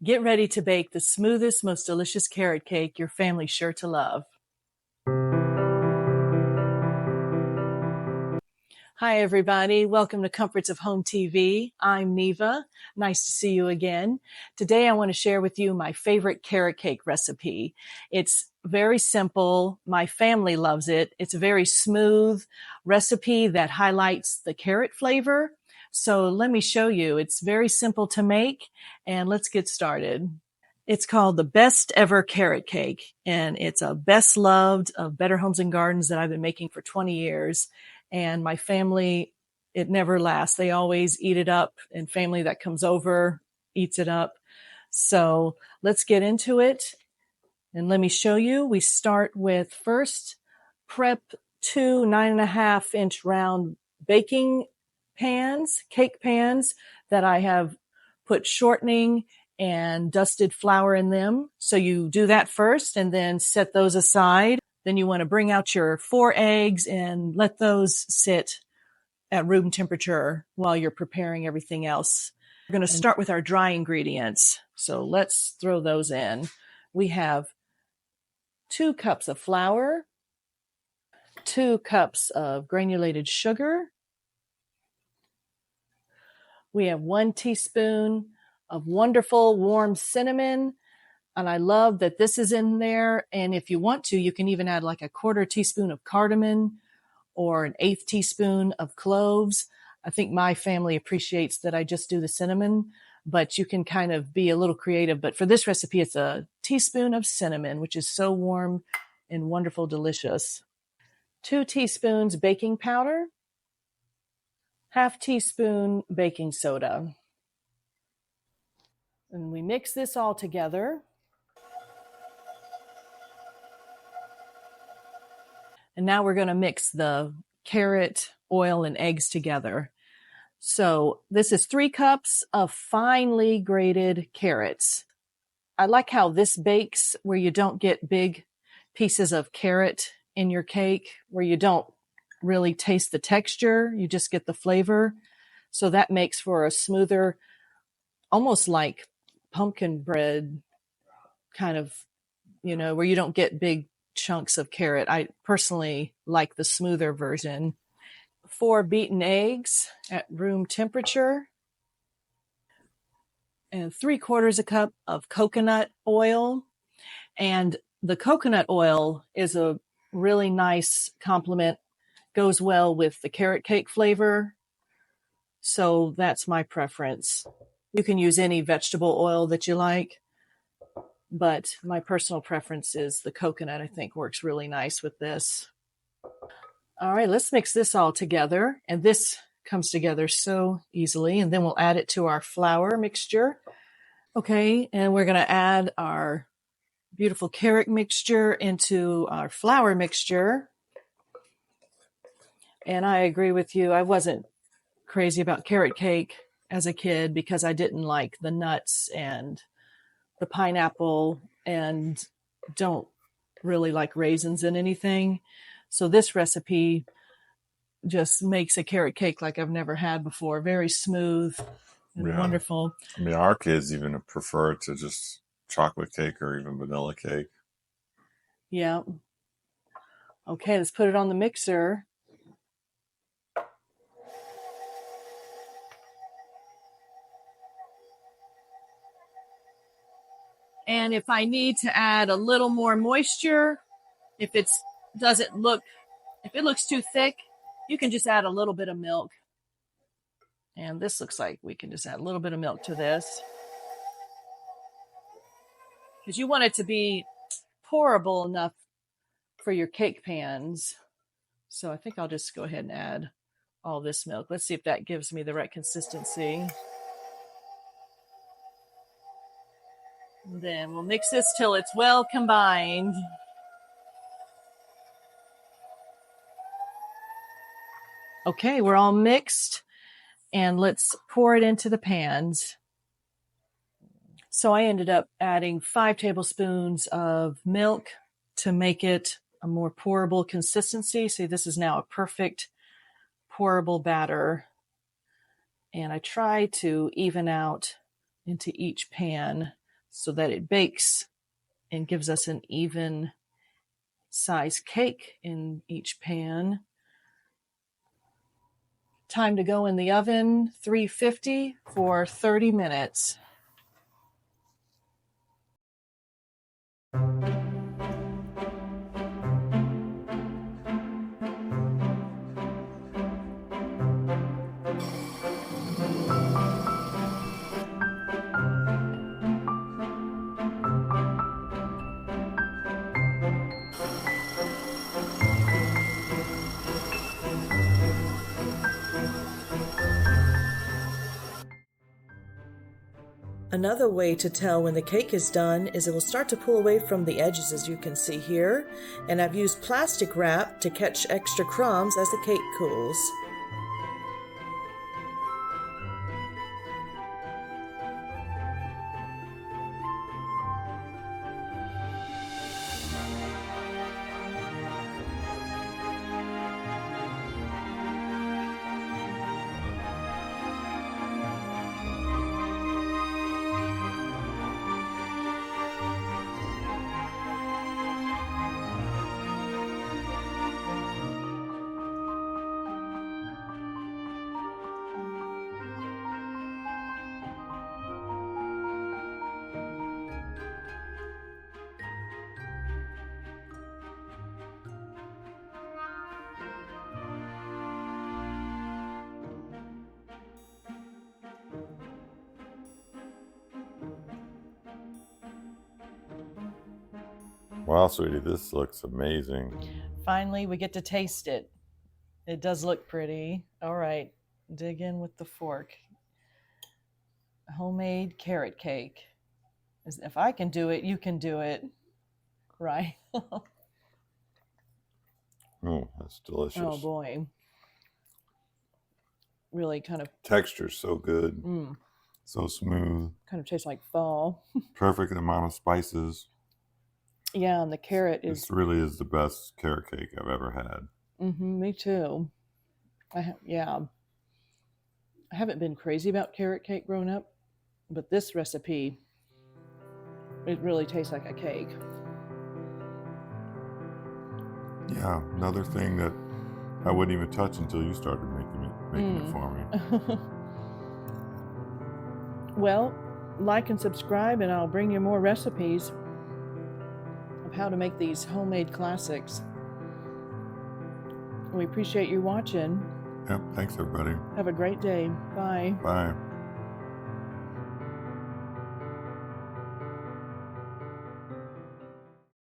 Get ready to bake the smoothest, most delicious carrot cake your family's sure to love. Hi, everybody. Welcome to Comforts of Home TV. I'm Neva. Nice to see you again. Today, I want to share with you my favorite carrot cake recipe. It's very simple. My family loves it. It's a very smooth recipe that highlights the carrot flavor. So let me show you. It's very simple to make, and let's get started. It's called the Best Ever Carrot Cake, and it's a best loved of Better Homes and Gardens that I've been making for 20 years. And my family, it never lasts. They always eat it up, and family that comes over eats it up. So let's get into it. And let me show you. We start with first prep 2 9.5-inch round baking pans, cake pans that I have put shortening and dusted flour in them. So you do that first and then set those aside. Then you want to bring out your 4 eggs and let those sit at room temperature while you're preparing everything else. We're going to start with our dry ingredients. So let's throw those in. We have 2 cups of flour, 2 cups of granulated sugar. We have 1 teaspoon of wonderful warm cinnamon. And I love that this is in there. And if you want to, you can even add like a 1/4 teaspoon of cardamom or an 1/8 teaspoon of cloves. I think my family appreciates that I just do the cinnamon, but you can kind of be a little creative. But for this recipe, it's a teaspoon of cinnamon, which is so warm and wonderful, delicious. 2 teaspoons baking powder, 1/2 teaspoon baking soda. And we mix this all together. And now we're going to mix the carrot, oil, and eggs together. So this is 3 cups of finely grated carrots. I like how this bakes where you don't get big pieces of carrot in your cake, where you don't really taste the texture. You just get the flavor. So that makes for a smoother, almost like pumpkin bread kind of, where you don't get big chunks of carrot. I personally like the smoother version. 4 beaten eggs at room temperature, and 3/4 cup of coconut oil. And the coconut oil is a really nice complement, goes well with the carrot cake flavor. So that's my preference. You can use any vegetable oil that you like, but my personal preference is the coconut. I think works really nice with this. All right, let's mix this all together. And this comes together so easily. And then we'll add it to our flour mixture. Okay, and we're going to add our beautiful carrot mixture into our flour mixture. And I agree with you. I wasn't crazy about carrot cake as a kid because I didn't like the nuts and the pineapple and don't really like raisins in anything. So this recipe just makes a carrot cake like I've never had before. Very smooth and wonderful. I mean, our kids even prefer to just chocolate cake or even vanilla cake. Yeah. Okay, let's put it on the mixer. And if I need to add a little more moisture, if it looks too thick, you can just add a little bit of milk. And this looks like we can just add a little bit of milk to this, because you want it to be pourable enough for your cake pans. So I think I'll just go ahead and add all this milk. Let's see if that gives me the right consistency. And then we'll mix this till it's well combined. Okay, we're all mixed, and let's pour it into the pans. So I ended up adding 5 tablespoons of milk to make it a more pourable consistency. See, this is now a perfect pourable batter. And I try to even out into each pan so that it bakes and gives us an even size cake in each pan. Time to go in the oven, 350 for 30 minutes. Another way to tell when the cake is done is it will start to pull away from the edges, as you can see here. And I've used plastic wrap to catch extra crumbs as the cake cools. Wow, sweetie, this looks amazing. Finally, we get to taste it. It does look pretty. All right, dig in with the fork. Homemade carrot cake. If I can do it, you can do it. Right? Oh, that's delicious. Oh boy. Really kind of texture's so good. So smooth. Kind of tastes like fall. Perfect amount of spices. Yeah, and the carrot is... This really is the best carrot cake I've ever had. Me too. Yeah. I haven't been crazy about carrot cake growing up, but this recipe, it really tastes like a cake. Yeah, another thing that I wouldn't even touch until you started making it for me. Well, like and subscribe, and I'll bring you more recipes of how to make these homemade classics. We appreciate you watching. Yep, thanks everybody. Have a great day. Bye. Bye.